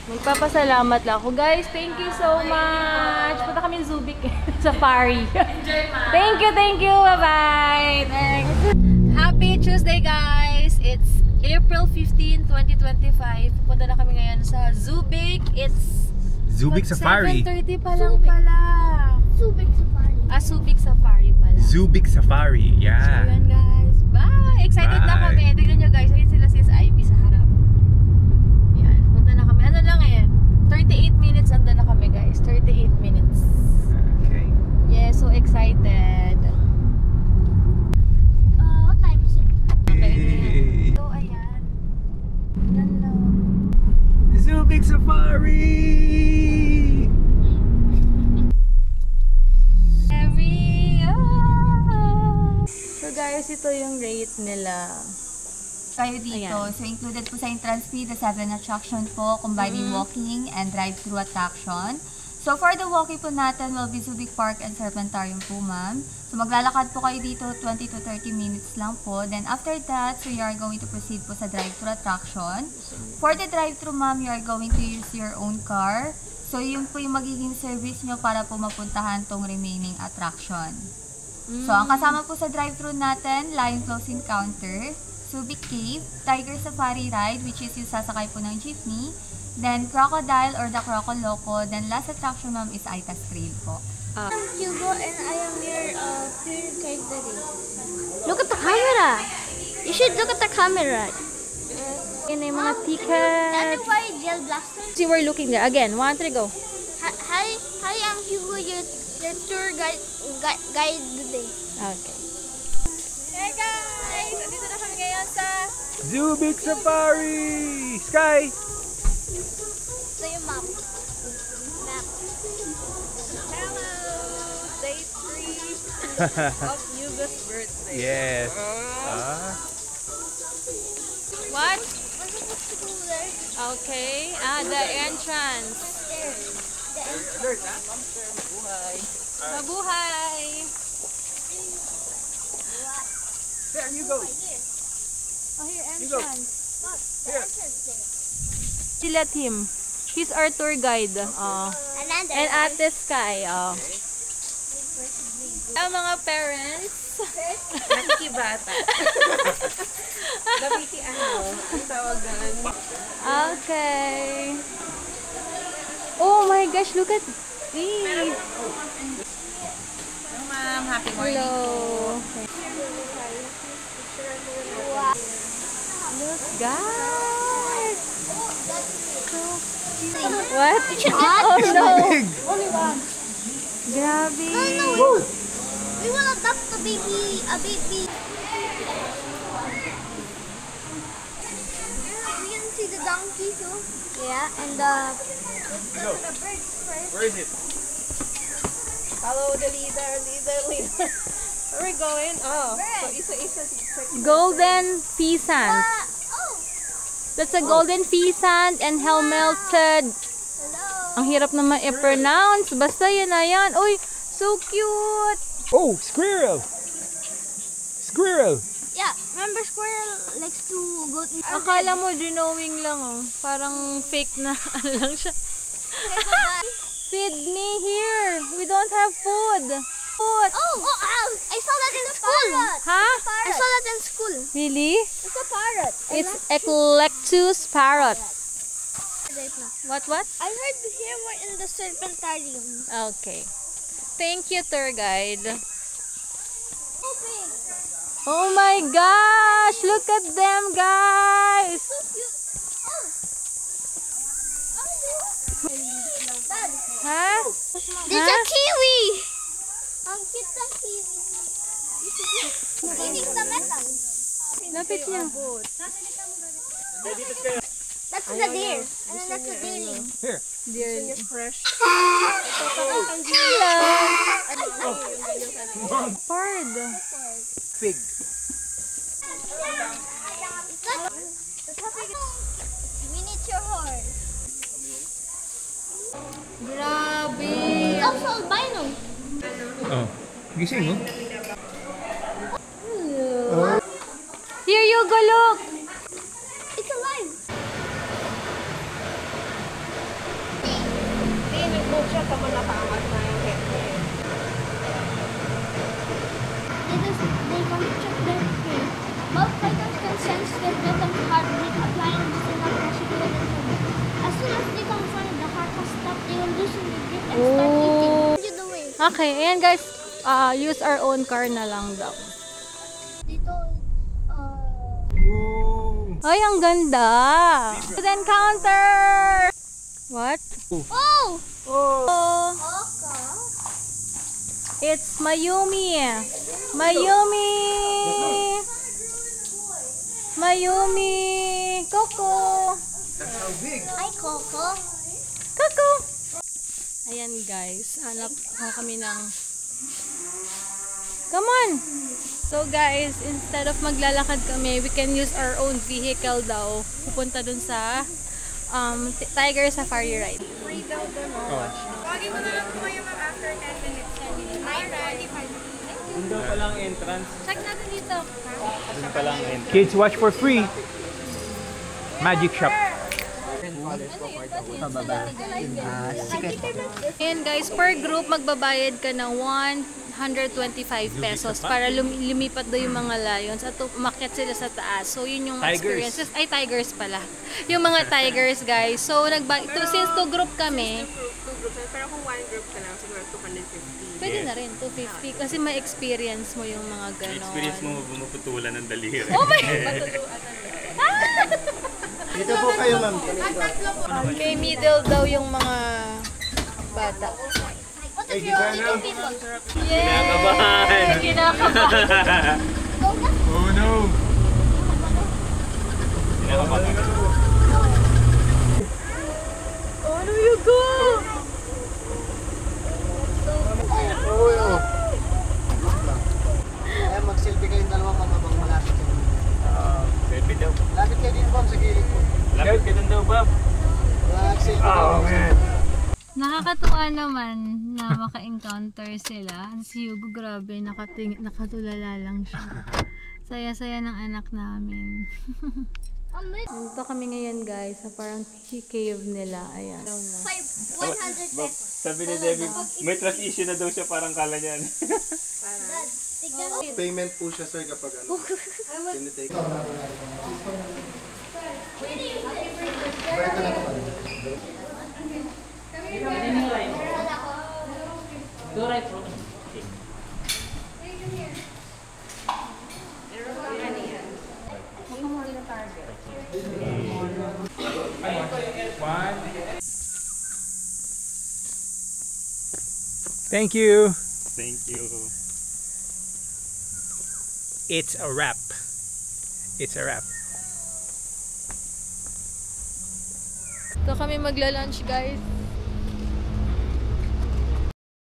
Magpapasalamat lang ako. Guys, thank you so much. Punta kami Zubik Safari. Thank you. Bye-bye. Thanks. Happy Tuesday, guys. It's April 15, 2025. Pupunta na kami ngayon sa Zubik. It's Zubik Safari. 7:30 pa lang pala. Zubik Safari. Zubik Safari pala. Zubik Safari, yeah. So yan, guys. Bye! Excited na kami. Tignan nyo, guys. Ayun sila Sis Ivy sa harap. Yan. Punta na kami. Ano lang eh. 38 minutes andun na kami, guys. 38 minutes. Okay. Yeah, so excited. What time is it? Okay. So, ayan. Yan lang. Zubik Safari! So guys, ito yung rate nila. Kayo dito. Ayan. So, included po sa entrance fee, the 7 attraction po, combining walking and drive-through attraction. So, for the walking po natin will be Zubik Park and Serpentarium po, ma'am. So, maglalakad po kayo dito 20 to 30 minutes lang po. Then, after that, so you are going to proceed po sa drive-through attraction. For the drive-through, ma'am, you are going to use your own car. So, yun po yung magiging service nyo para po mapuntahan tong remaining attraction. So, ang kasama po sa drive-thru natin, Lion Closing Counter, Zubik Cave, Tiger Safari Ride, which is yung sasakay po ng jeepney, then Crocodile or the Croco Loco, then last attraction, ma'am, is Aitas Trail po. I'm Hugo and I am your tour guide today. Look at the camera! You should look at the camera. Yun yung mga tickets. That's why Gel Blaster. See, we're looking there. Again, 1, 3, go. Hi, I'm Hugo, your tour guide today. Okay. Hey guys! Andito na kami ngayon sa... Zubik Safari! Sky! Ito yung map. Hello! Day 3 of Hugo's birthday. Yes. What? We're supposed to go there. Okay. The entrance. There. The entrance. Mabuhay! There you go. Oh, here, You go. entrance. Look, the Here. entrance there. She let him. He's our tour guide. And Ate Sky. Ang mga parents. Nakikibata. Nakiki ang tawag doon. Okay. Oh my gosh, look at this. Ma'am, happy morning. Hello. Look, guys. What? Oh no. Only one. Grabe. No. We will adopt a baby. We can see the donkey too. Yeah, and the birds first. Where is it? Follow the leader. Where are we going? Oh, so isa-isa. Golden pheasant. Oh, That's a golden pheasant and hell-melted. hello. Ang hirap naman i-pronounce. Basta yan na yan. Uy, so cute. Oh, squirrel! Squirrel! Yeah, remember squirrel likes to go to... Akala mo drawing lang oh. Parang fake na ano lang siya. Feed me here. We don't have food. Food. Oh, I saw that in school. Huh? I saw that in school. Really? It's a parrot. It's Eclectus parrot. What? I heard here we're in the serpentarium. Okay. Thank you, tour guide. Open. Oh my gosh! Look at them, guys! So cute. Dad, Huh? there's a kiwi. Ang cute ng kiwi. Kiwi sa metal. Lapit niya. That's the deer. And then that's the deerling. Here. Dear. Fresh. Hello! Bird. Pig. Miniature horse. Grabe! It's also albino. Oh. Gising, oh. Here you go, look! It's alive. siya, tama nakaangat na yung head niya. They want to check their feet. Both fighters can sense their victim's heartbeat, applying additional pressure to the victim. As soon as they confirm the heart has stopped, they will loosen the grip and start eating. You the way. Okay, ayan guys. Use our own car na lang daw. Dito, Ay, ang ganda! Then counter! What? oh! Oh! It's Mayumi! Mayumi! Mayumi! Coco! Hi, Coco. Coco! Ayan guys, hanap kami ng... Come on! So guys, instead of maglalakad kami, we can use our own vehicle daw. Pupunta dun sa Tiger Safari Ride. Free daw doon. Wagin mo na lang tumayo ma'am after 10 minutes. 9:45. Doon pa lang entrance. Check natin dito. Doon pa lang entrance. Kids watch for free. Magic shop. And guys, per group magbabayad ka ng 125 pesos para lumipat daw yung mga lions at umakyat sila sa taas. So yun yung Tigers. experiences. Ay, tigers pala. Yung mga tigers guys. So since 2 group kami, Two groups. Pero kung one group ka lang, siguro 250. pwede na rin 250 kasi may experience mo yung mga ganon. Experience mo bumuputulan ng daliri. Oh my God! Dito po kayo, ma'am. Kay middle daw yung mga bata. What if you're only 2 people? Yay! Kinakabahan. Oh no! Kinakabahan. Oh, no you go! Ayan, mag-selfie kayong dalawa habang malapit sa inyo. Selfie daw. Lapit kayo dito, ma'am, sa gilid po. Lapit ka dun daw, Bob. Mag-selfie kayo. man. Nakakatuwa naman na maka-encounter sila. Si Hugo, grabe, nakatulala lang siya. Saya-saya ng anak namin. Dito kami ngayon guys, sa parang cave nila. Ayan. 100 pesos. Sabi ni Debbie, may trust issue na daw siya, parang kala niyan. Payment po siya, sir, kapag ano. Tinitake. Thank you. Thank you. It's a wrap. It's a wrap. Dito kami magla-lunch guys.